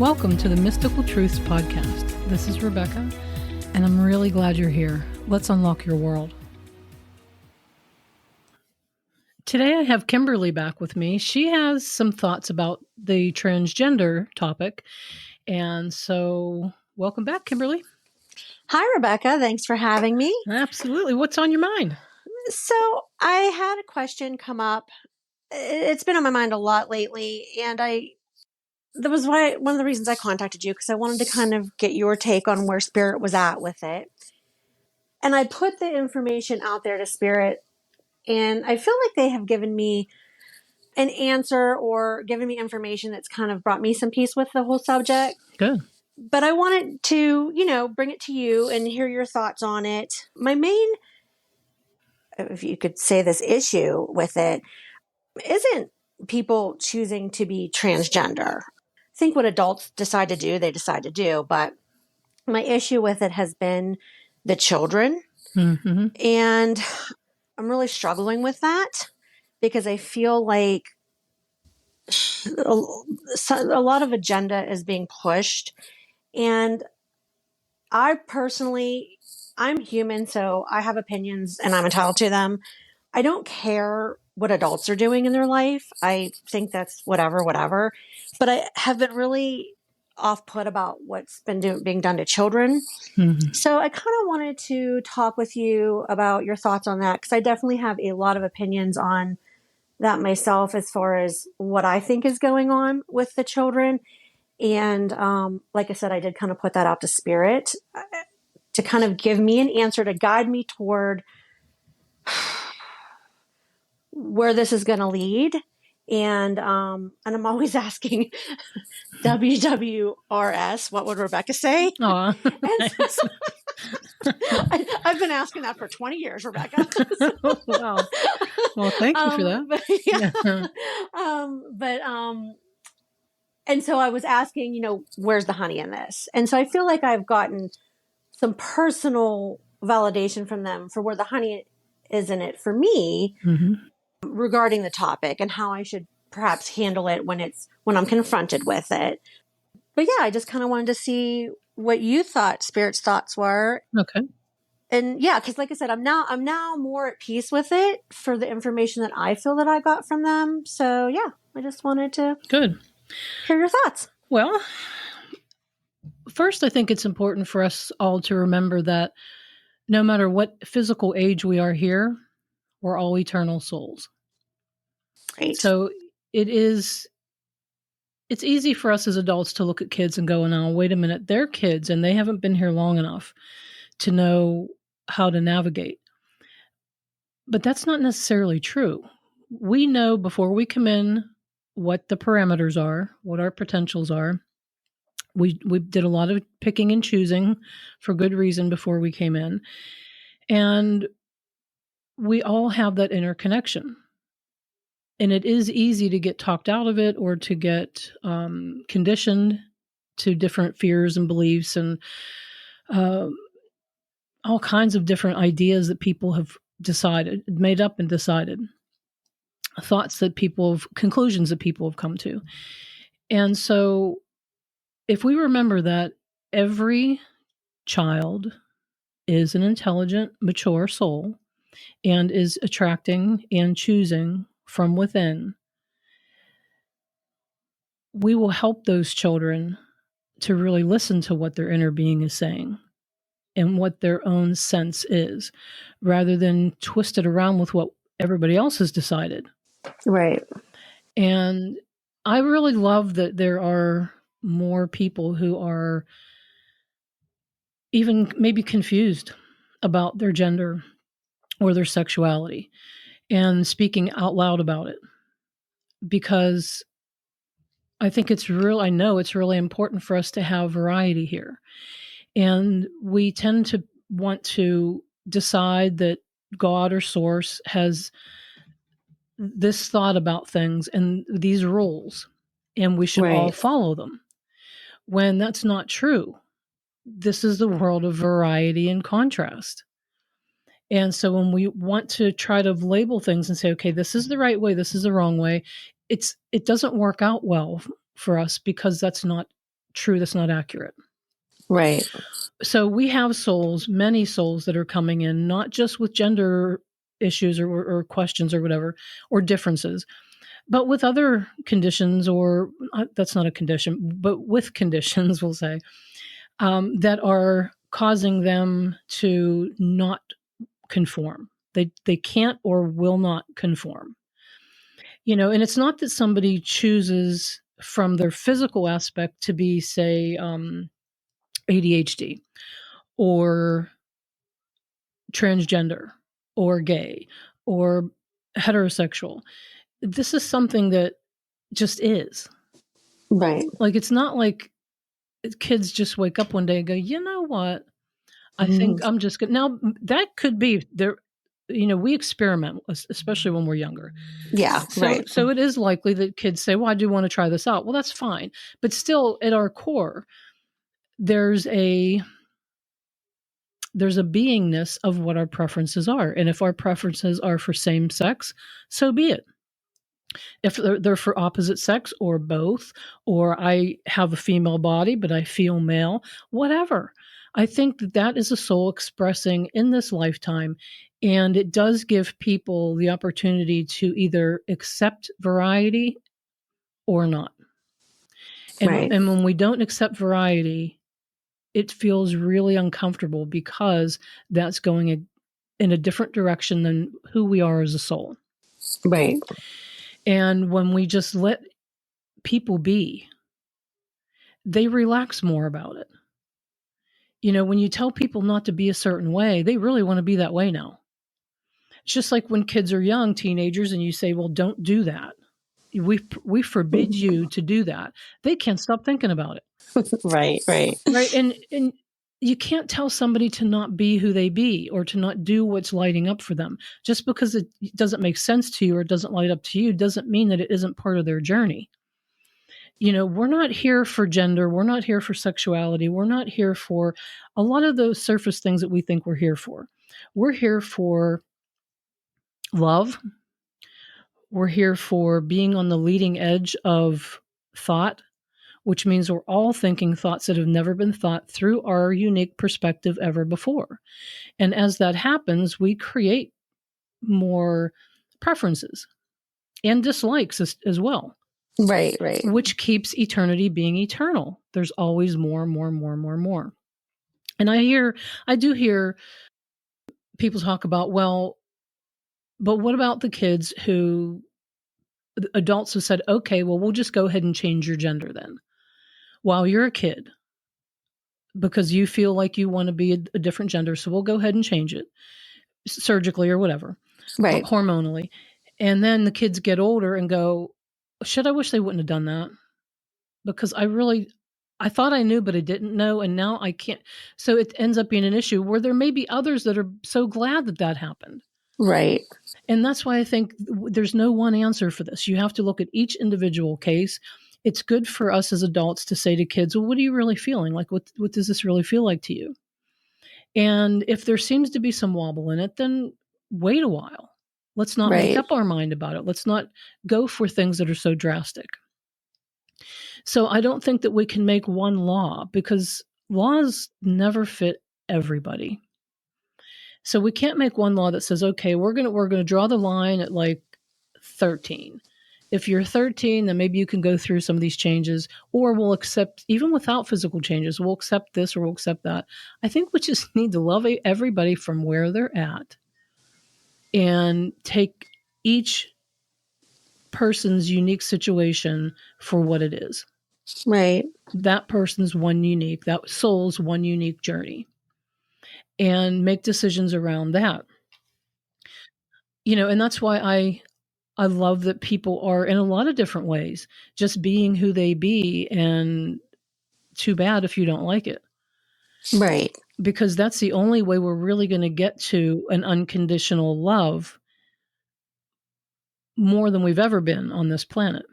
Welcome to the Mystical Truths Podcast. This is Rebecca, and I'm really glad you're here. Let's unlock your world. Today I have Kimberly back with me. She has some thoughts about the transgender topic, and so welcome back, Kimberly. Hi, Rebecca. Thanks for having me. Absolutely. What's on your mind? So I had a question come up. It's been on my mind a lot lately, and that was one of the reasons I contacted you, because I wanted to kind of get your take on where Spirit was at with it. And I put the information out there to Spirit, and I feel like they have given me an answer or given me information that's kind of brought me some peace with the whole subject. Good. But I wanted to, bring it to you and hear your thoughts on it. My main, if you could say, this issue with it isn't people choosing to be transgender. I think what adults decide to do, they decide to do. But my issue with it has been the children. Mm-hmm. And I'm really struggling with that because I feel like a lot of agenda is being pushed. And I personally, I'm human, so I have opinions and I'm entitled to them. I don't care what adults are doing in their life. I think that's whatever. But I have been really off-put about what's been being done to children. Mm-hmm. So I kind of wanted to talk with you about your thoughts on that, because I definitely have a lot of opinions on that myself as far as what I think is going on with the children. And like I said, I did kind of put that out to Spirit to kind of give me an answer to guide me toward where this is going to lead. And I'm always asking WWRS, what would Rebecca say? Aw, nice. I've been asking that for 20 years, Rebecca. Wow. Well, thank you for that. And so I was asking, where's the honey in this? And so I feel like I've gotten some personal validation from them for where the honey is in it for me. Mm-hmm. Regarding the topic and how I should perhaps handle it when I'm confronted with it. But yeah, I just kind of wanted to see what you thought Spirit's thoughts were. Okay. And yeah, because like I said, I'm now more at peace with it for the information that I feel that I got from them. So yeah, I just wanted to hear your thoughts. Well, first, I think it's important for us all to remember that no matter what physical age we are here, we're all eternal souls. Right. So it's easy for us as adults to look at kids and go, "No, wait a minute, they're kids and they haven't been here long enough to know how to navigate." But that's not necessarily true. We know before we come in what the parameters are, what our potentials are. We did a lot of picking and choosing for good reason before we came in. And we all have that inner connection. And it is easy to get talked out of it or to get conditioned to different fears and beliefs and all kinds of different ideas that people have made up and decided. Thoughts that conclusions that people have come to. And so if we remember that every child is an intelligent, mature soul and is attracting and choosing from within, we will help those children to really listen to what their inner being is saying and what their own sense is, rather than twist it around with what everybody else has decided. Right. And I really love that there are more people who are even maybe confused about their gender or their sexuality and speaking out loud about it, because I know it's really important for us to have variety here. And we tend to want to decide that God or source has this thought about things and these rules, and we should all follow them, when that's not true. This is the world of variety and contrast. And so when we want to try to label things and say, okay, this is the right way, this is the wrong way, it doesn't work out well for us, because that's not true, that's not accurate. Right. So we have souls, many souls that are coming in, not just with gender issues or questions or whatever, or differences, but with other conditions, or that's not a condition, but with conditions, we'll say, that are causing them to not conform. They can't or will not conform. And it's not that somebody chooses from their physical aspect to be, say, ADHD or transgender or gay or heterosexual. This is something that just is. Right. Like, it's not like kids just wake up one day and go, you know what? I think I'm just going to. Now, that could be there. We experiment, especially when we're younger. Yeah. Right. So it is likely that kids say, well, I do want to try this out. Well, that's fine. But still, at our core, there's a beingness of what our preferences are. And if our preferences are for same sex, so be it. If they're for opposite sex or both, or I have a female body, but I feel male, whatever. I think that is a soul expressing in this lifetime. And it does give people the opportunity to either accept variety or not. And when we don't accept variety, it feels really uncomfortable because that's going in a different direction than who we are as a soul. Right. And when we just let people be, they relax more about it. When you tell people not to be a certain way, they really want to be that way now. It's just like when kids are young, teenagers, and you say, well, don't do that. We forbid you to do that. They can't stop thinking about it. Right. Right. And you can't tell somebody to not be who they be or to not do what's lighting up for them. Just because it doesn't make sense to you or it doesn't light up to you doesn't mean that it isn't part of their journey. We're not here for gender. We're not here for sexuality. We're not here for a lot of those surface things that we think we're here for. We're here for love. We're here for being on the leading edge of thought, which means we're all thinking thoughts that have never been thought through our unique perspective ever before. And as that happens, we create more preferences and dislikes as well. Right. Which keeps eternity being eternal. There's always more. And I do hear people talk about, well, but what about the kids who adults have said, okay, well, we'll just go ahead and change your gender then while you're a kid because you feel like you want to be a different gender. So we'll go ahead and change it surgically or whatever, right, hormonally. And then the kids get older and go, shit, I wish they wouldn't have done that because I thought I knew, but I didn't know. And now I can't. So it ends up being an issue where there may be others that are so glad that happened. Right. And that's why I think there's no one answer for this. You have to look at each individual case. It's good for us as adults to say to kids, well, what are you really feeling? Like, what does this really feel like to you? And if there seems to be some wobble in it, then wait a while. Let's not make up our mind about it. Let's not go for things that are so drastic. So I don't think that we can make one law because laws never fit everybody. So we can't make one law that says, okay, we're going to draw the line at like 13. If you're 13, then maybe you can go through some of these changes, or we'll accept, even without physical changes, we'll accept this or we'll accept that. I think we just need to love everybody from where they're at and take each person's unique situation for what it is. Right. That person's that soul's one unique journey, and make decisions around that. And that's why I love that people are in a lot of different ways, just being who they be, and too bad if you don't like it. Right. Because that's the only way we're really going to get to an unconditional love more than we've ever been on this planet,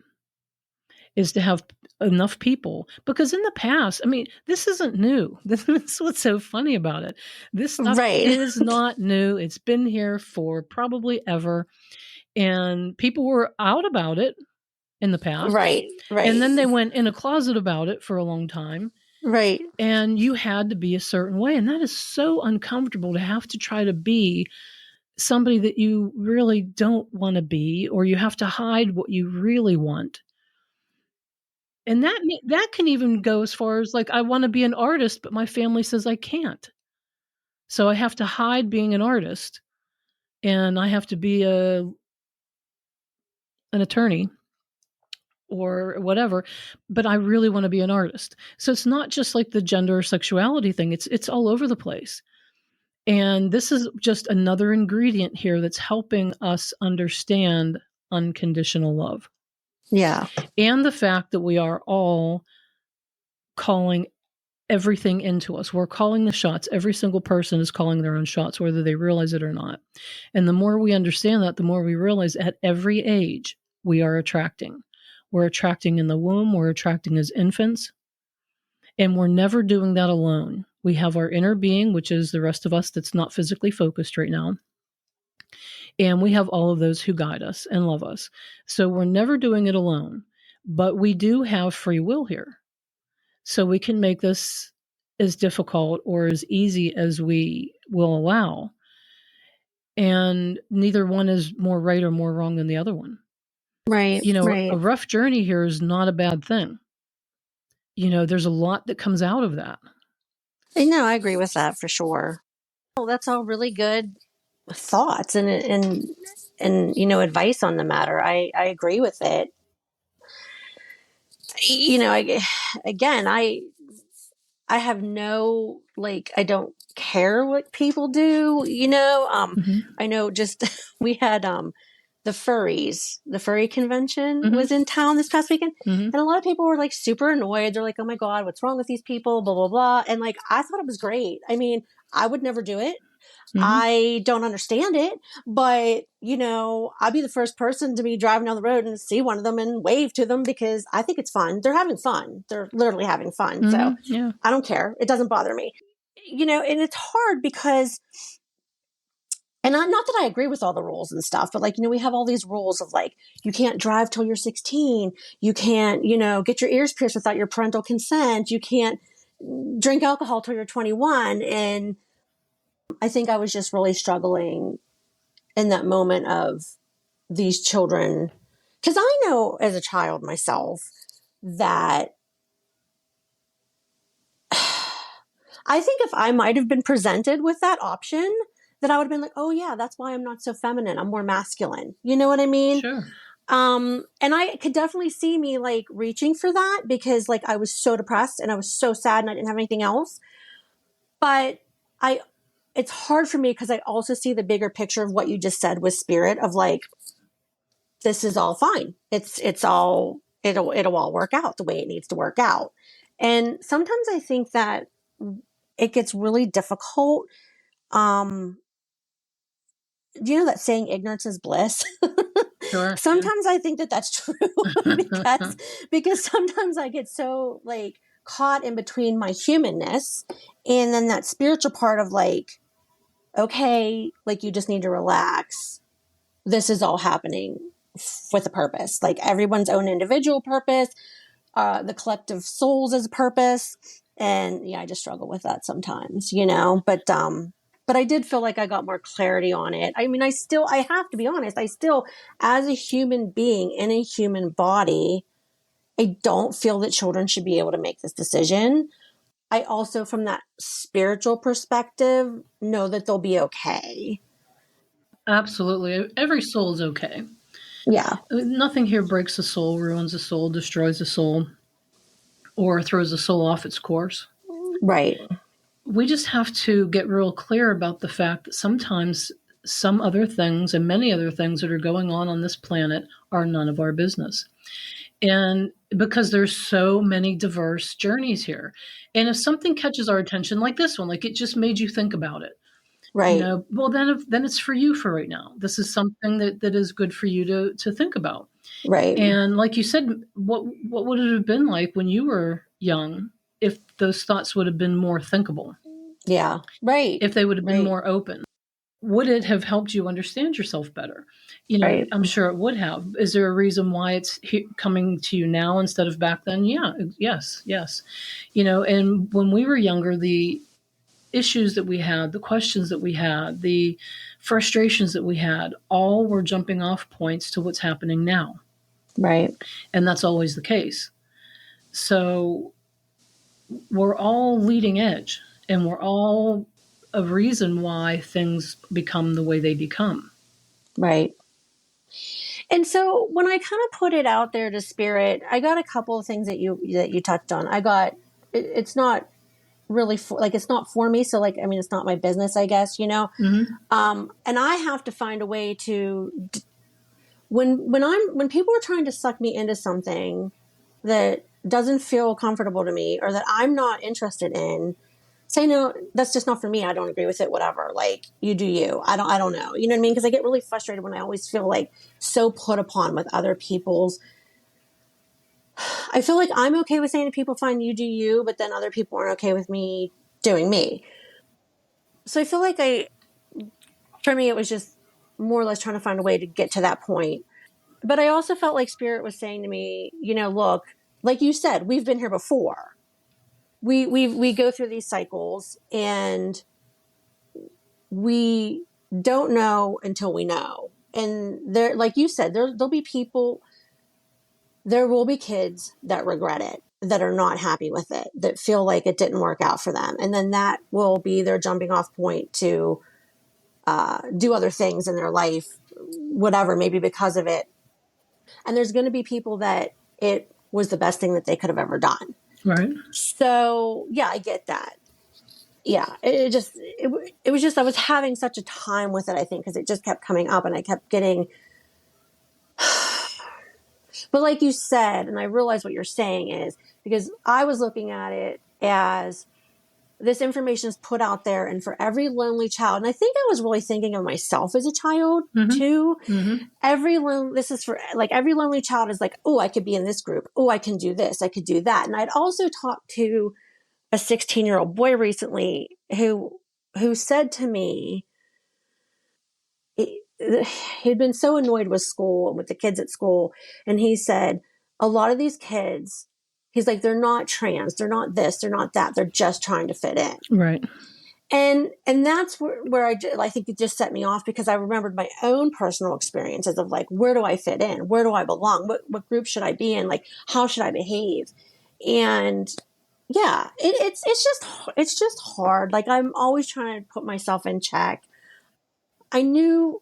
is to have enough people. Because in the past, I mean, this isn't new. This is what's so funny about it. This stuff is not new. It's been here for probably ever. And people were out about it. in the past. Right. And then they went in a closet about it for a long time. Right. And you had to be a certain way. And that is so uncomfortable to have to try to be somebody that you really don't want to be, or you have to hide what you really want. And that can even go as far as like, I want to be an artist, but my family says I can't. So I have to hide being an artist, and I have to be an attorney or whatever, but I really want to be an artist. So it's not just like the gender or sexuality thing. It's all over the place. And this is just another ingredient here that's helping us understand unconditional love. Yeah. And the fact that we are all calling everything into us. We're calling the shots. Every single person is calling their own shots, whether they realize it or not. And the more we understand that, the more we realize at every age we are attracting. We're attracting in the womb, we're attracting as infants, and we're never doing that alone. We have our inner being, which is the rest of us that's not physically focused right now. And we have all of those who guide us and love us. So we're never doing it alone, but we do have free will here. So we can make this as difficult or as easy as we will allow. And neither one is more right or more wrong than the other one. Right. A rough journey here is not a bad thing. There's a lot that comes out of that. No, I agree with that for sure. Well, that's all really good thoughts and advice on the matter. I agree with it. I have no, like, I don't care what people do, I know just we had the furry convention was in town this past weekend, and a lot of people were like super annoyed. They're like, oh my God, what's wrong with these people, blah blah blah. And like, I thought it was great. I mean, I would never do it. I don't understand it, but I'll be the first person to be driving down the road and see one of them and wave to them because I think it's fun. They're having fun. They're literally having fun. So Yeah. I don't care. It doesn't bother me. And it's hard because, and not that I agree with all the rules and stuff, but like, we have all these rules of like, you can't drive till you're 16. You can't, get your ears pierced without your parental consent. You can't drink alcohol till you're 21. And I think I was just really struggling in that moment of these children. Because I know as a child myself that I think if I might have been presented with that option, that I would have been like, oh yeah, that's why I'm not so feminine. I'm more masculine. You know what I mean? Sure. And I could definitely see me like reaching for that because like I was so depressed and I was so sad and I didn't have anything else. But it's hard for me because I also see the bigger picture of what you just said with spirit of like, this is all fine. It'll all work out the way it needs to work out. And sometimes I think that it gets really difficult. Do you know that saying ignorance is bliss? Sure. Sometimes I think that that's true because sometimes I get so like caught in between my humanness and then that spiritual part of like, okay, like you just need to relax. This is all happening with a purpose, like everyone's own individual purpose, the collective souls as a purpose. And yeah, I just struggle with that sometimes, but I did feel like I got more clarity on it. I mean, I have to be honest, as a human being in a human body, I don't feel that children should be able to make this decision. I also, from that spiritual perspective, know that they'll be okay. Absolutely. Every soul is okay. Yeah. Nothing here breaks the soul, ruins the soul, destroys the soul, or throws the soul off its course. Right. We just have to get real clear about the fact that sometimes some other things and many other things that are going on this planet are none of our business. And because there's so many diverse journeys here. And if something catches our attention like this one, like it just made you think about it, Right. well, then it's for you for right now. This is something that is good for you to think about. Right. And like you said, what would it have been like when you were young if those thoughts would have been more thinkable? Yeah. Right. If they would have been more open? would it have helped you understand yourself better? Right. I'm sure it would have. Is there a reason why it's coming to you now instead of back then? Yeah, yes, yes. And when we were younger, the issues that we had, the questions that we had, the frustrations that we had, all were jumping off points to what's happening now. Right. And that's always the case. So we're all leading edge, and we're all a reason why things become the way they become. Right. And so when I kind of put it out there to spirit, I got a couple of things that you touched on. I got it's not really it's not for me. So I mean, it's not my business, I guess, Mm-hmm. And I have to find a way to, when people are trying to suck me into something that doesn't feel comfortable to me or that I'm not interested in, say, no, that's just not for me. I don't agree with it. Whatever. Like, you do you. I don't know. You know what I mean? Because I get really frustrated when I always feel like so put upon with other people's. I feel like I'm okay with saying to people, fine, you do you, but then other people aren't okay with me doing me. So I feel like for me, it was just more or less trying to find a way to get to that point. But I also felt like Spirit was saying to me, look, like you said, we've been here before. We go through these cycles, and we don't know until we know. And there, like you said, there'll be people, there will be kids that regret it, that are not happy with it, that feel like it didn't work out for them. And then that will be their jumping off point to do other things in their life, whatever, maybe because of it. And there's going to be people that it was the best thing that they could have ever done. Right. So yeah, I get that. Yeah, it was just, I was having such a time with it, I think, because it just kept coming up and I kept getting, but like you said, and I realize what you're saying is, because I was looking at it as this information is put out there, and for every lonely child, and I think I was really thinking of myself as a child too. Mm-hmm. This is for like every lonely child is like, oh, I could be in this group. Oh, I can do this. I could do that. And I'd also talked to a 16-year-old boy recently who said to me, he'd been so annoyed with school and with the kids at school. And he said, a lot of these kids, he's like, they're not trans, they're not this, they're not that, they're just trying to fit in. Right. And that's where I think it just set me off, because I remembered my own personal experiences of like, where do I fit in? Where do I belong? What group should I be in? Like, how should I behave? And yeah, it's just hard. Like, I'm always trying to put myself in check. I knew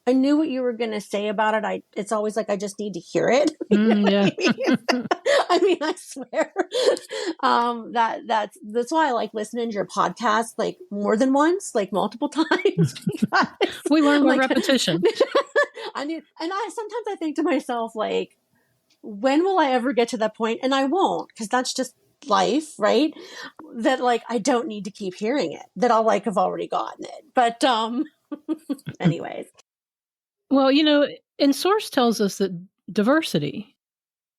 what you were going to say about it. It's always like, I just need to hear it. You know what Yeah. I mean? I mean, I swear. That's why I like listening to your podcast, like more than once, like multiple times. Because We learn by like, repetition. Sometimes I think to myself, like, when will I ever get to that point? And I won't, because that's just life, right? That like, I don't need to keep hearing it, that I'll like have already gotten it. But anyways. Well, and Source tells us that diversity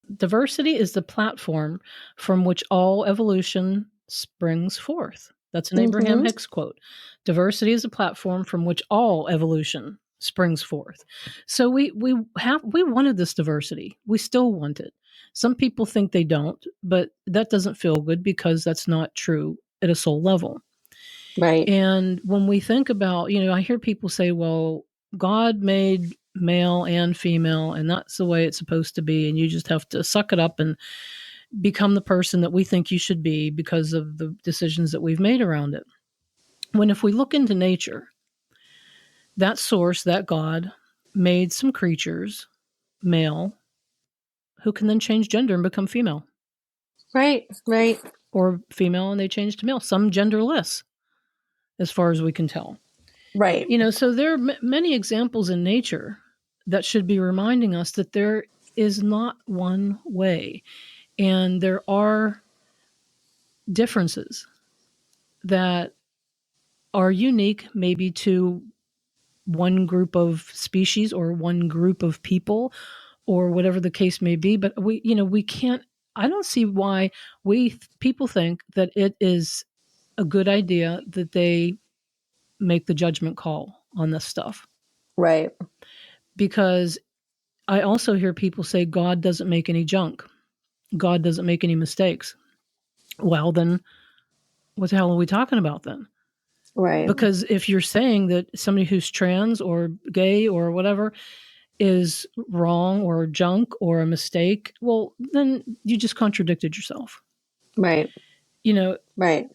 is the platform from which all evolution springs forth. That's an Abraham Mm-hmm. Hicks quote. Diversity is a platform from which all evolution springs forth. So we wanted this diversity. We still want it. Some people think they don't, but that doesn't feel good, because that's not true at a soul level. Right. And when we think about, I hear people say, well, God made male and female, and that's the way it's supposed to be. And you just have to suck it up and become the person that we think you should be because of the decisions that we've made around it. When if we look into nature, that source, that God, made some creatures, male, who can then change gender and become female. Right. Right. Or female and they change to male. Some genderless, as far as we can tell. Right. So there are many examples in nature that should be reminding us that there is not one way, and there are differences that are unique maybe to one group of species or one group of people or whatever the case may be. But we can't, I don't see why people think that it is a good idea that they make the judgment call on this stuff. Right. Because I also hear people say God doesn't make any junk. God doesn't make any mistakes. Well, then what the hell are we talking about then? Right. Because if you're saying that somebody who's trans or gay or whatever is wrong or junk or a mistake, well, then you just contradicted yourself. Right. You know, Right.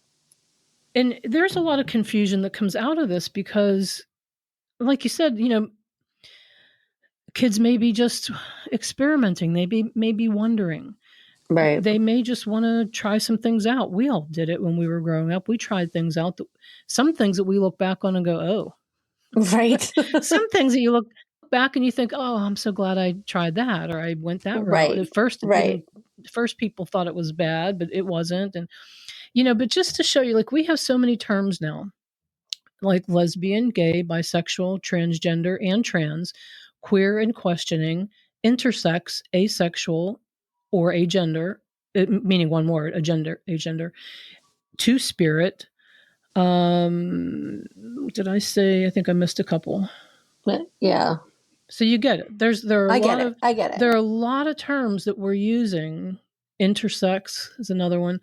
and there's a lot of confusion that comes out of this because, like you said, kids may be just experimenting. They may be wondering. Right. They may just want to try some things out. We all did it when we were growing up. We tried things out. Some things that we look back on and go, oh. Right. Some things that you look back and you think, oh, I'm so glad I tried that or I went that route. Right. At first, Right. first people thought it was bad, but it wasn't. And, but just to show you, like, we have so many terms now, like lesbian, gay, bisexual, transgender, and trans, queer and questioning, intersex, asexual, or agender, meaning one word, agender, two spirit. Did I say? I think I missed a couple. Yeah. So you get it. There are a I get lot it. of I get it. there are a lot of terms that we're using. Intersex is another one.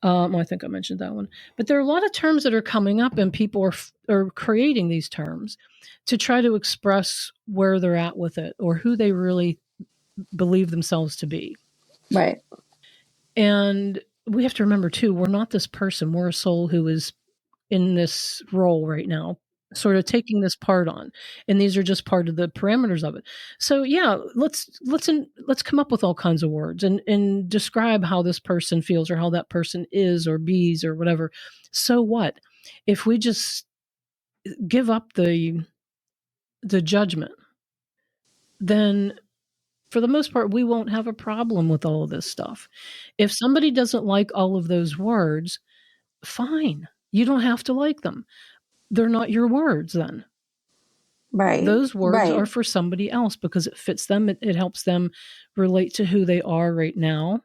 I think I mentioned that one. But there are a lot of terms that are coming up, and people are creating these terms to try to express where they're at with it or who they really believe themselves to be. Right. And we have to remember too, we're not this person. We're a soul who is in this role right now, sort of taking this part on, and these are just part of the parameters of it. So yeah, let's come up with all kinds of words and describe how this person feels or how that person is or bees or whatever. So what if we just give up the judgment? Then for the most part we won't have a problem with all of this stuff. If somebody doesn't like all of those words, fine, you don't have to like them. They're not your words then. Right. Those words Right. are for somebody else because it fits them. It helps them relate to who they are right now.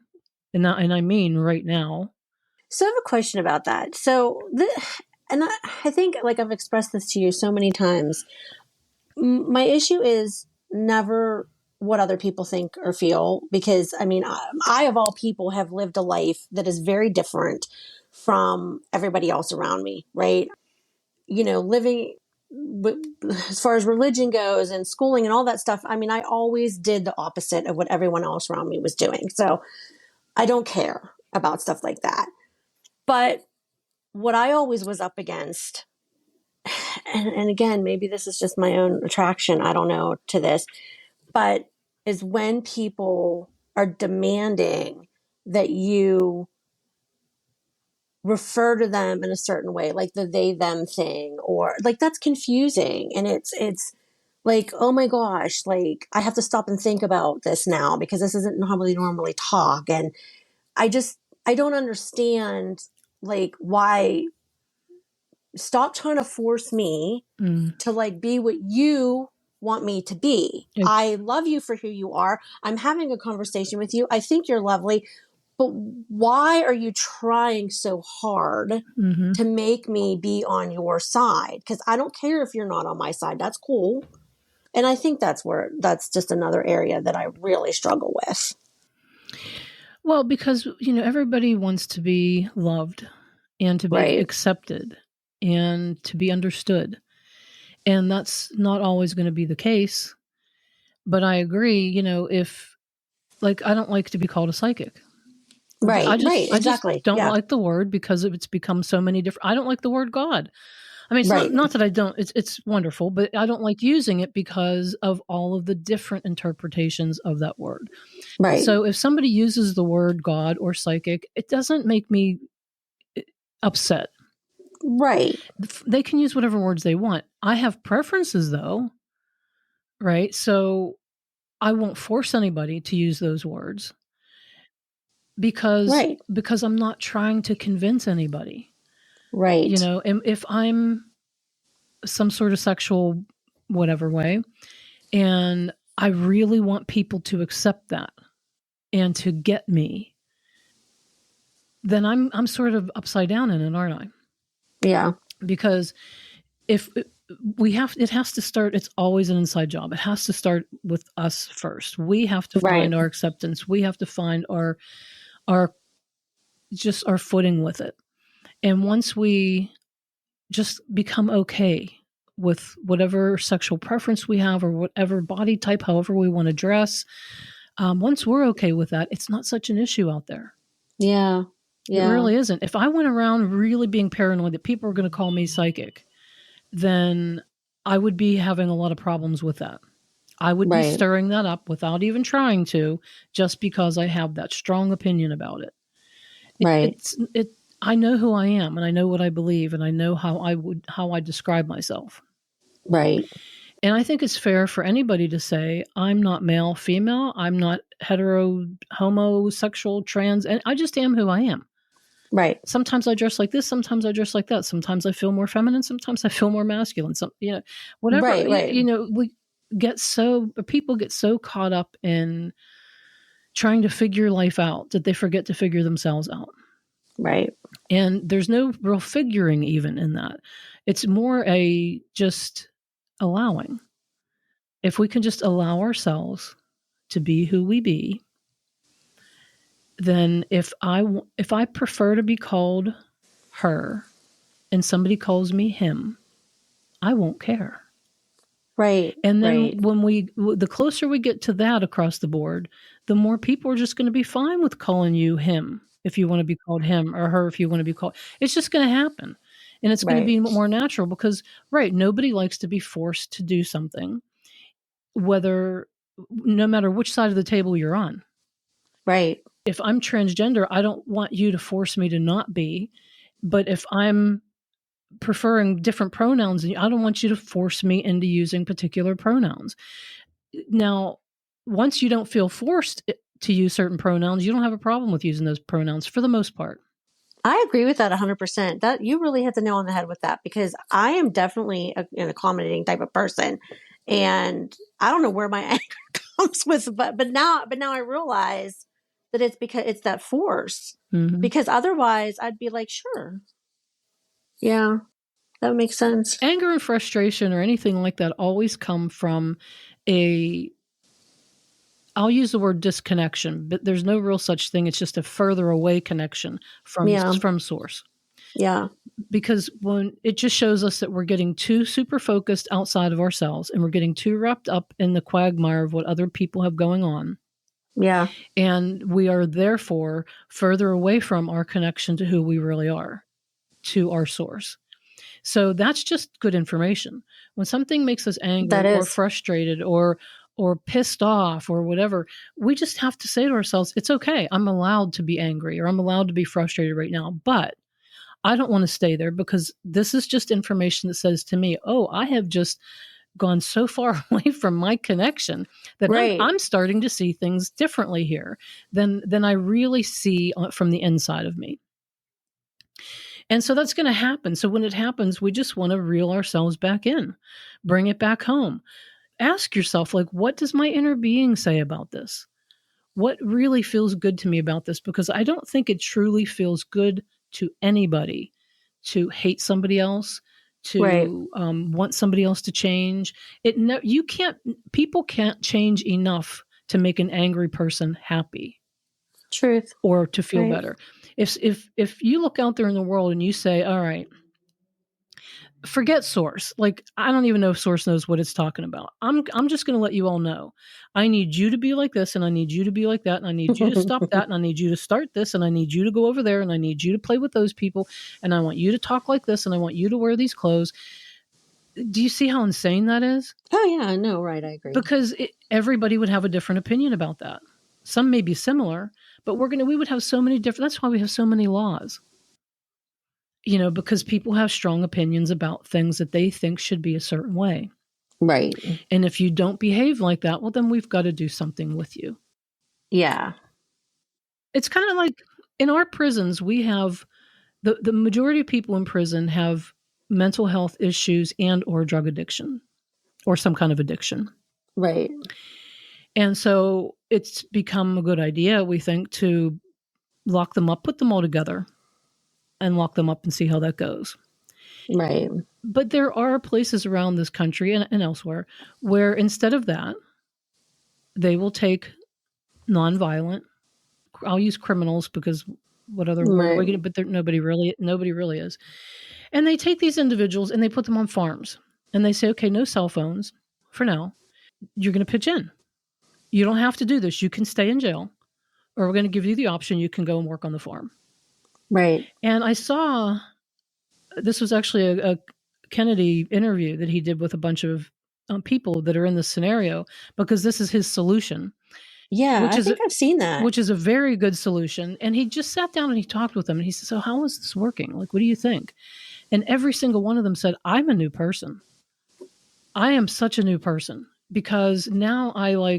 And I mean right now. So I have a question about that. And I think, like, I've expressed this to you so many times. My issue is never what other people think or feel, because I mean, I of all people have lived a life that is very different from everybody else around me, right? Living as far as religion goes and schooling and all that stuff. I mean, I always did the opposite of what everyone else around me was doing. So I don't care about stuff like that. But what I always was up against, and again, maybe this is just my own attraction, I don't know, to this, but is when people are demanding that you refer to them in a certain way, like the they them thing, or like that's confusing. And it's like, oh my gosh, like I have to stop and think about this now because this isn't how we normally talk. And I don't understand, like, why. Stop trying to force me to like be what you want me to be. It, I love you for who you are. I'm having a conversation with you. I think you're lovely. But why are you trying so hard to make me be on your side? Because I don't care if you're not on my side. That's cool. And I think that's just another area that I really struggle with. well, because everybody wants to be loved and to be Right. accepted and to be understood. And that's not always going to be the case. But I agree, if, like, I don't like to be called a psychic. Right. Right. I just Exactly. don't Yeah. like the word because it's become so many different. I don't like the word God. I mean, it's Right. not that I don't. It's wonderful, but I don't like using it because of all of the different interpretations of that word. Right. So if somebody uses the word God or psychic, it doesn't make me upset. Right. They can use whatever words they want. I have preferences though, right? So I won't force anybody to use those words because Right. I'm not trying to convince anybody. Right. And if I'm some sort of sexual whatever way and I really want people to accept that and to get me, then I'm sort of upside down in it, aren't I? Yeah. Because if it has to start, it's always an inside job. It has to start with us first. We have to Right. find our acceptance. We have to find our just our footing with it. And once we just become okay with whatever sexual preference we have or whatever body type, however we want to dress, once we're okay with that, it's not such an issue out there. Yeah. It Yeah. really isn't. If I went around really being paranoid that people were going to call me psychic, then I would be having a lot of problems with that. I would be Right. stirring that up without even trying to, just because I have that strong opinion about it. Right. I know who I am, and I know what I believe, and I know how I describe myself. Right. And I think it's fair for anybody to say, I'm not male, female, I'm not hetero, homosexual, trans, and I just am who I am. Right. Sometimes I dress like this, sometimes I dress like that. Sometimes I feel more feminine, sometimes I feel more masculine. Whatever. Right. Right. People get so caught up in trying to figure life out that they forget to figure themselves out. Right. And there's no real figuring even in that. It's more a just allowing. If we can just allow ourselves to be who we be, then if I prefer to be called her and somebody calls me him, I won't care. Right. And then Right. the closer we get to that across the board, the more people are just going to be fine with calling you him if you want to be called him, or her if you want to be called. It's just going to happen. And it's going to Right. be more natural because, right, nobody likes to be forced to do something, no matter which side of the table you're on. Right. If I'm transgender, I don't want you to force me to not be. But if I'm preferring different pronouns, I don't want you to force me into using particular pronouns. Now, once you don't feel forced to use certain pronouns, you don't have a problem with using those pronouns for the most part. I agree with that 100%. That you really hit the nail on the head with that, because I am definitely an accommodating type of person, and I don't know where my anger comes with, but now I realize that it's because it's that force. Mm-hmm. Because otherwise, I'd be like, sure, yeah, that makes sense. Anger and frustration or anything like that always come from I'll use the word disconnection, but there's no real such thing. It's just a further away connection from source. Yeah. Because when it just shows us that we're getting too super focused outside of ourselves, and we're getting too wrapped up in the quagmire of what other people have going on. Yeah. And we are therefore further away from our connection to who we really are, to our source. So that's just good information. When something makes us angry or frustrated or pissed off or whatever, we just have to say to ourselves, it's okay. I'm allowed to be angry, or I'm allowed to be frustrated right now, but I don't want to stay there, because this is just information that says to me, oh, I have just gone so far away from my connection that I'm starting to see things differently here than I really see from the inside of me. And so that's going to happen. So when it happens, we just want to reel ourselves back in, bring it back home. Ask yourself, like, what does my inner being say about this? What really feels good to me about this? Because I don't think it truly feels good to anybody to hate somebody else, to want somebody else to change. People can't change enough to make an angry person happy. Truth. Or to feel better. If you look out there in the world and you say, all right, forget source. Like, I don't even know if source knows what it's talking about. I'm just going to let you all know. I need you to be like this, and I need you to be like that, and I need you to stop that, and I need you to start this, and I need you to go over there, and I need you to play with those people, and I want you to talk like this, and I want you to wear these clothes. Do you see how insane that is? Oh yeah, I know, right? I agree. Because everybody would have a different opinion about that. Some may be similar, but we would have so many different. That's why we have so many laws. Because people have strong opinions about things that they think should be a certain way. Right. And if you don't behave like that, well, then we've got to do something with you. Yeah. It's kind of like in our prisons, we have the majority of people in prison have mental health issues and or drug addiction or some kind of addiction. Right. And so it's become a good idea, we think, to lock them up, put them all together and lock them up and see how that goes. Right. But there are places around this country and elsewhere where instead of that, they will take nonviolent, I'll use criminals because what other word are Right. we going to, but nobody really is. And they take these individuals and they put them on farms and they say, okay, no cell phones for now. You're going to pitch in. You don't have to do this. You can stay in jail, or we're going to give you the option. You can go and work on the farm. Right. And I saw this was actually a Kennedy interview that he did with a bunch of people that are in this scenario because this is his solution, Yeah, which I is think I've seen that. which is a very good solution. And he just sat down and he talked with them and he said, so how is this working? Like, what do you think? And every single one of them said, I'm a new person. I am such a new person because now I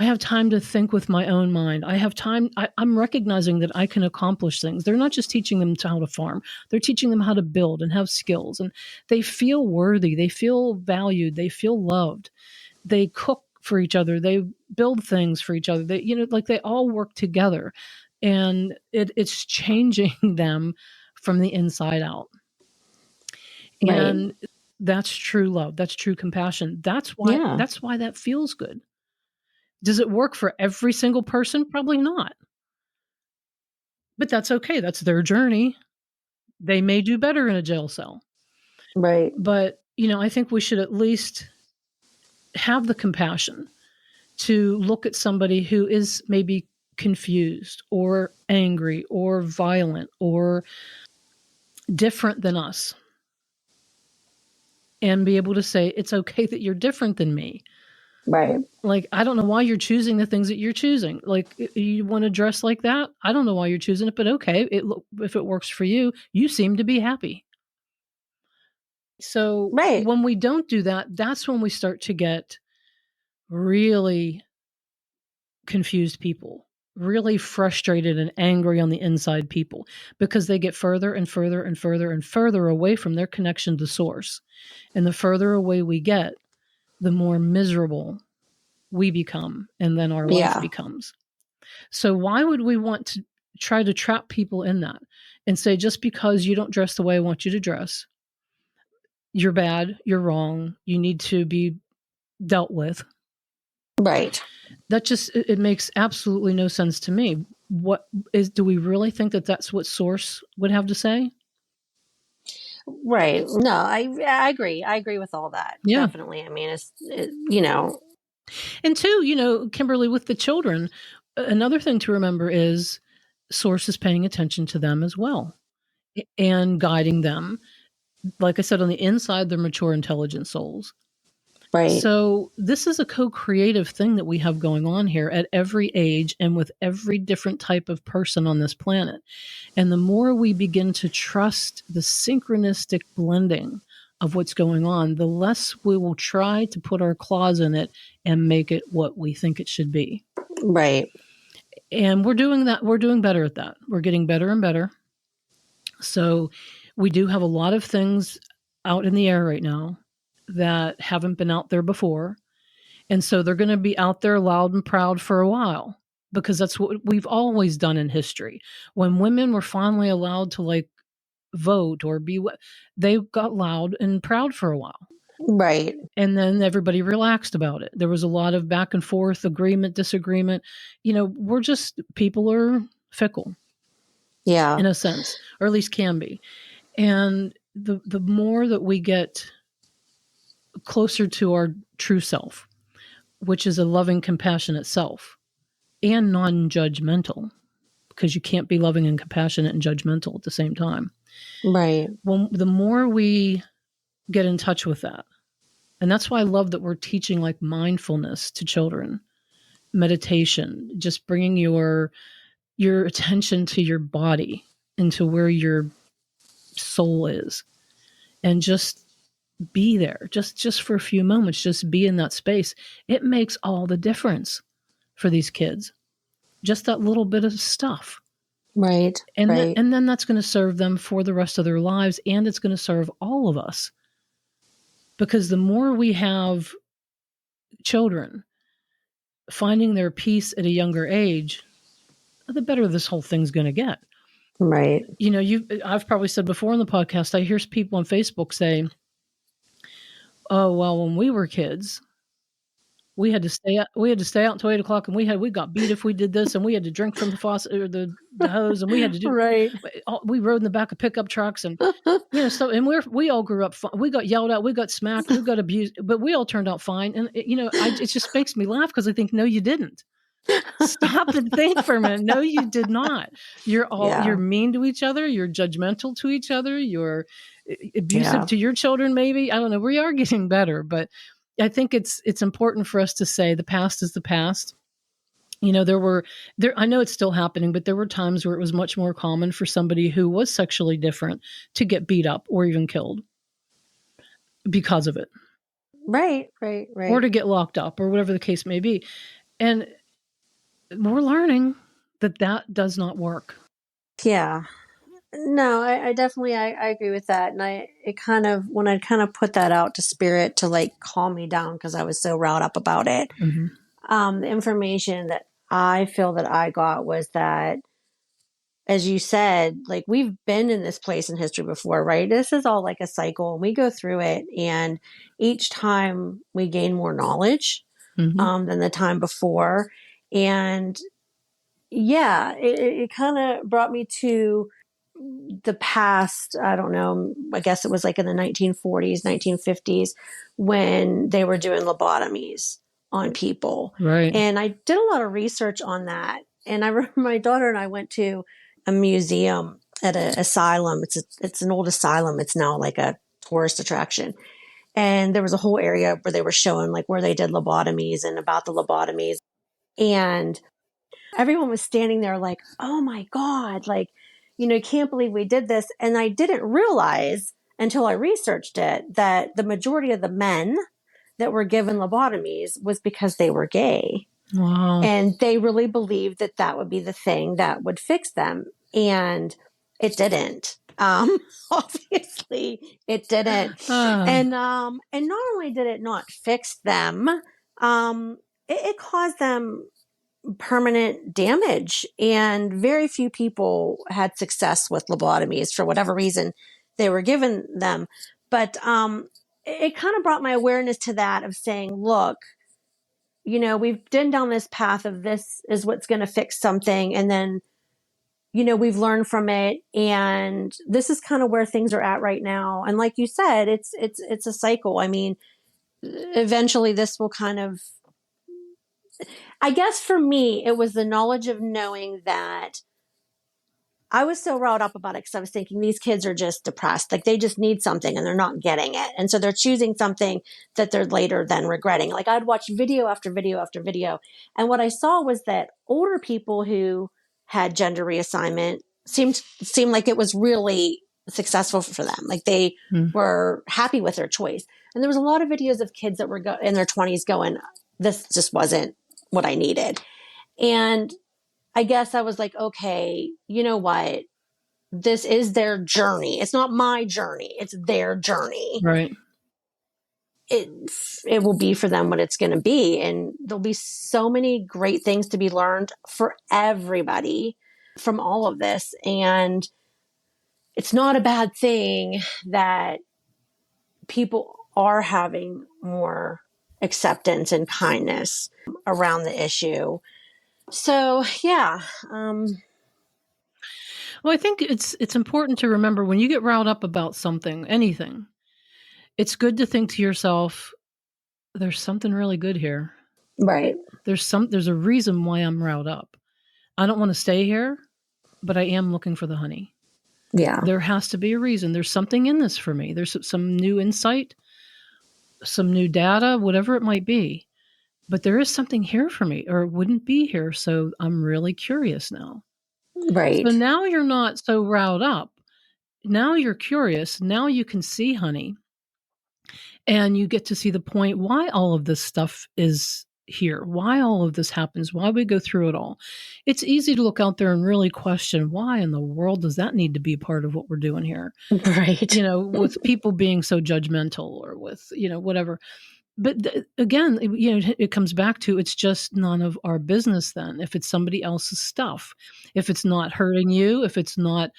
have time to think with my own mind. I have time. I'm recognizing that I can accomplish things. They're not just teaching them how to farm. They're teaching them how to build and have skills. And they feel worthy. They feel valued. They feel loved. They cook for each other. They build things for each other. They, like they all work together. And it's changing them from the inside out. Right. And that's true love. That's true compassion. That's why Yeah. that feels good. Does it work for every single person? Probably not. But that's okay. That's their journey. They may do better in a jail cell. Right. But, I think we should at least have the compassion to look at somebody who is maybe confused or angry or violent or different than us and be able to say, it's okay that you're different than me. Right. Like, I don't know why you're choosing the things that you're choosing. Like, you want to dress like that? I don't know why you're choosing it, but okay, if it works for you, you seem to be happy. So Right. when we don't do that, that's when we start to get really confused people, really frustrated and angry on the inside people, because they get further and further and further and further away from their connection to source. And the further away we get, the more miserable we become, and then our life Yeah. becomes. So why would we want to try to trap people in that and say, just because you don't dress the way I want you to dress, you're bad, you're wrong, you need to be dealt with? Right. That just, it makes absolutely no sense to me. What is, do we really think that that's what source would have to say? Right. No, I agree. I agree with all that. Yeah. Definitely. I mean, And two, Kimberly, with the children, another thing to remember is source is paying attention to them as well and guiding them. Like I said, on the inside, they're mature, intelligent souls. right. So this is a co-creative thing that we have going on here at every age and with every different type of person on this planet. And the more we begin to trust the synchronistic blending of what's going on, the less we will try to put our claws in it and make it what we think it should be. Right. And we're doing that. We're doing better at that. We're getting better and better. So we do have a lot of things out in the air right now that haven't been out there before. And so they're going to be out there loud and proud for a while, because that's what we've always done in history. When women were finally allowed to vote or be, they got loud and proud for a while. Right. And then everybody relaxed about it. There was a lot of back and forth, agreement, disagreement. We're just, people are fickle Yeah. in a sense, or at least can be. And the more that we get closer to our true self, which is a loving, compassionate self and non-judgmental, because you can't be loving and compassionate and judgmental at the same time. Right. Well, the more we get in touch with that, and that's why I love that we're teaching mindfulness to children, meditation, just bringing your attention to your body and to where your soul is, and just be there, just for a few moments, just be in that space. It makes all the difference for these kids. Just that little bit of stuff. Right. Right. And then that's going to serve them for the rest of their lives, and it's going to serve all of us. Because the more we have children finding their peace at a younger age, the better this whole thing's going to get. Right. I've probably said before in the podcast, I hear people on Facebook say, "Oh, well, when we were kids, we had to stay out until 8 o'clock, and we got beat if we did this, and we had to drink from the faucet or the hose, and we had to do Right. we rode in the back of pickup trucks, and so, and we all grew up we got yelled at, we got smacked, we got abused, but we all turned out fine." And it just makes me laugh because I think, no, you didn't. Stop and think for a minute. No, you did not. You're Yeah. mean to each other. You're judgmental to each other. You're abusive Yeah. to your children. Maybe, I don't know. We are getting better, but I think it's important for us to say the past is the past. I know it's still happening, but there were times where it was much more common for somebody who was sexually different to get beat up or even killed because of it, Right. Right. or Right. to get locked up, or whatever the case may be. And we're learning that does not work. Yeah. No, I definitely I agree with that. And it kind of, when I kind of put that out to spirit to like calm me down because I was so riled up about it. Mm-hmm. The information that I feel that I got was that, as you said, like, we've been in this place in history before, right? This is all like a cycle, and we go through it, and each time we gain more knowledge Mm-hmm. than the time before. And yeah, it kind of brought me to the past. I don't know, I guess it was like in the 1940s, 1950s, when they were doing lobotomies on people. Right. And I did a lot of research on that. And I remember my daughter and I went to a museum at an asylum. It's an old asylum. It's now like a tourist attraction. And there was a whole area where they were showing like where they did lobotomies and about the lobotomies. And everyone was standing there like, oh my God, like, can't believe we did this. And I didn't realize until I researched it that the majority of the men that were given lobotomies was because they were gay. Wow. And they really believed that that would be the thing that would fix them. And it didn't. Obviously it didn't. And not only did it not fix them, it caused them permanent damage. And very few people had success with lobotomies for whatever reason they were given them. But it kind of brought my awareness to that, of saying, look, we've been down this path of this is what's going to fix something. And then, we've learned from it. And this is kind of where things are at right now. And like you said, it's a cycle. I mean, eventually this will kind of, I guess for me, it was the knowledge of knowing that I was so riled up about it because I was thinking these kids are just depressed. Like, they just need something and they're not getting it. And so they're choosing something that they're later then regretting. Like, I'd watch video after video after video. And what I saw was that older people who had gender reassignment seemed like it was really successful for them. Like, they were happy with their choice. And there was a lot of videos of kids that were in their 20s going, this just wasn't what I needed. And I guess I was like, okay, you know what? This is their journey. It's not my journey. It's their journey. Right. It will be for them what it's going to be. And there'll be so many great things to be learned for everybody from all of this. And it's not a bad thing that people are having more acceptance and kindness around the issue. So, yeah. Well, I think it's important to remember, when you get riled up about something, anything, it's good to think to yourself, there's something really good here. Right. There's a reason why I'm riled up. I don't want to stay here, but I am looking for the honey. Yeah. There has to be a reason. There's something in this for me. There's some new insight, some new data, whatever it might be. But there is something here for me, or it wouldn't be here. So I'm really curious now. Right. So now you're not so riled up. Now you're curious. Now you can see honey. And you get to see the point why all of this stuff is here, why all of this happens, why we go through it all. It's easy to look out there and really question, why in the world does that need to be part of what we're doing here? Right. With people being so judgmental, or with, whatever. But again, it comes back to, it's just none of our business then. If it's somebody else's stuff, if it's not hurting you, if it's not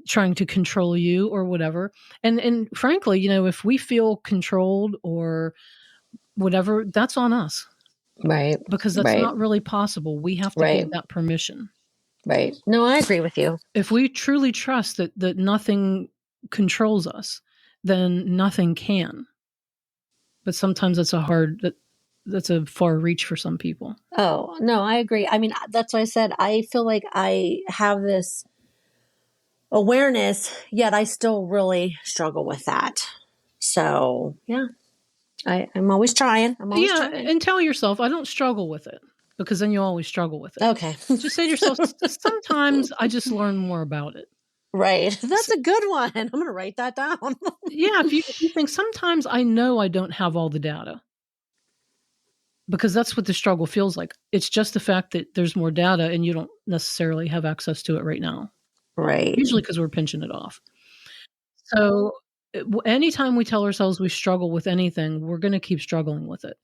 trying to control you or whatever. And frankly, if we feel controlled or whatever, that's on us, Right. because that's Right. not really possible. We have to Right. give that permission. Right. No, I agree with you. If we truly trust that nothing controls us, then nothing can. But sometimes that's a far reach for some people. Oh, no, I agree. I mean, that's why I said I feel like I have this awareness, yet I still really struggle with that. So, yeah, I'm always trying. I'm always trying. And tell yourself, I don't struggle with it, because then you always struggle with it. Okay. Just say to yourself, sometimes I just learn more about it. Right. That's a good one. I'm going to write that down. Yeah, if you think, sometimes I know I don't have all the data, because that's what the struggle feels like. It's just the fact that there's more data and you don't necessarily have access to it right now. Right. Usually because we're pinching it off. So anytime we tell ourselves we struggle with anything, we're going to keep struggling with it.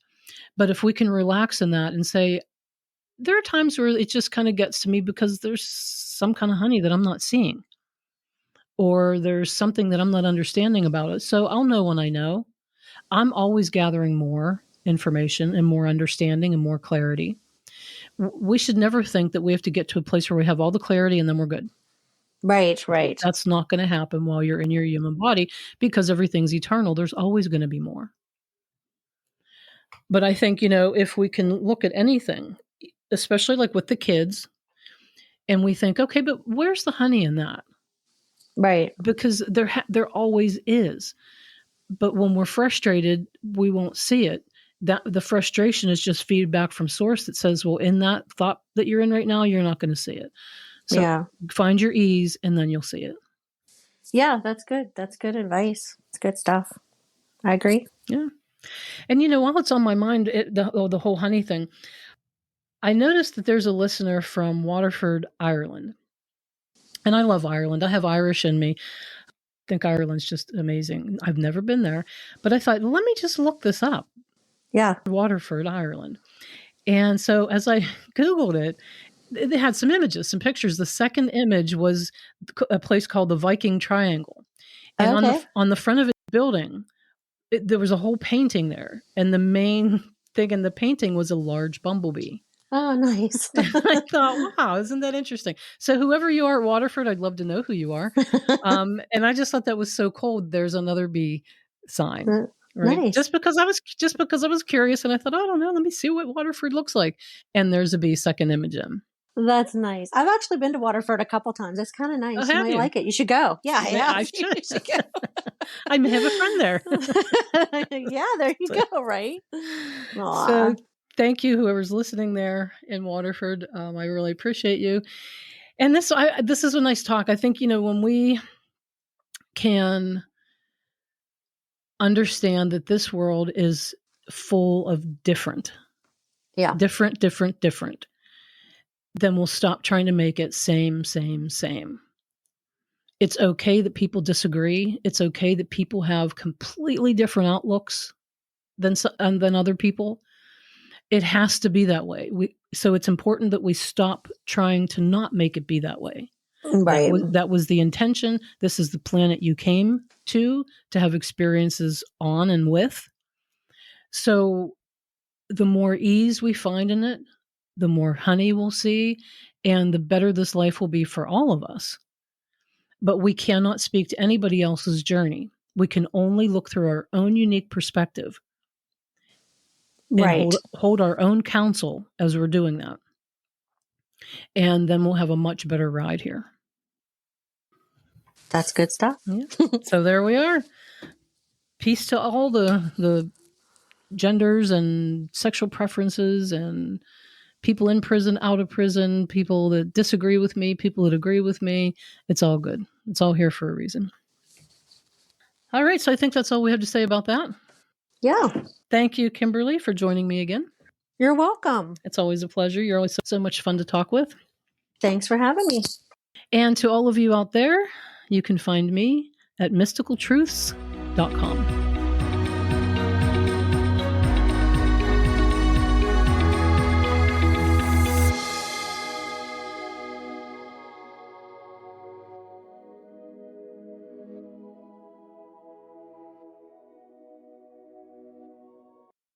But if we can relax in that and say, there are times where it just kind of gets to me because there's some kind of honey that I'm not seeing, or there's something that I'm not understanding about it. So I'll know when I know. I'm always gathering more information and more understanding and more clarity. We should never think that we have to get to a place where we have all the clarity and then we're good. Right. Right. That's not going to happen while you're in your human body, because everything's eternal. There's always going to be more. But I think, if we can look at anything, especially like with the kids, and we think, okay, but where's the honey in that? Right. Because there always is. But when we're frustrated, we won't see it. That the frustration is just feedback from source that says, well, in that thought that you're in right now, you're not going to see it. So Yeah. find your ease and then you'll see it. Yeah, that's good. That's good advice. It's good stuff. I agree. Yeah. And while it's on my mind, the whole honey thing, I noticed that there's a listener from Waterford, Ireland. And I love Ireland. I have Irish in me. I think Ireland's just amazing. I've never been there, but I thought, let me just look this up. Yeah. Waterford, Ireland. And so as I Googled it, they had some images, some pictures. The second image was a place called the Viking Triangle. And Okay. on the front of its building, there was a whole painting there. And the main thing in the painting was a large bumblebee. Oh, nice. I thought, wow, isn't that interesting? So whoever you are at Waterford, I'd love to know who you are. And I just thought that was so cool. There's another bee sign. Right. Nice. Just because I was curious, and I thought, oh, I don't know, let me see what Waterford looks like. And there's a bee second image in. That's nice. I've actually been to Waterford a couple times. It's kind of nice. Oh, You have might you? like it. You should go. Yeah, I have. I You should. should go. I may have a friend there. Yeah, there you go. Right. Aww. So thank you, whoever's listening there in Waterford. I really appreciate you. And this is a nice talk. I think, when we can understand that this world is full of different, then we'll stop trying to make it same. It's okay that people disagree. It's okay that people have completely different outlooks than other people. It has to be that way. So it's important that we stop trying to not make it be that way. Right. That was the intention. This is the planet you came to have experiences on and with. So the more ease we find in it, the more honey we'll see, and the better this life will be for all of us. But we cannot speak to anybody else's journey. We can only look through our own unique perspective. Right. And hold our own counsel as we're doing that. And then we'll have a much better ride here. That's good stuff. Yeah. So there we are. Peace to all the genders and sexual preferences and people in prison, out of prison, people that disagree with me, people that agree with me. It's all good. It's all here for a reason. All right. So I think that's all we have to say about that. Yeah. Thank you, Kimberly, for joining me again. You're welcome. It's always a pleasure. You're always so much fun to talk with. Thanks for having me. And to all of you out there, you can find me at mysticaltruths.com.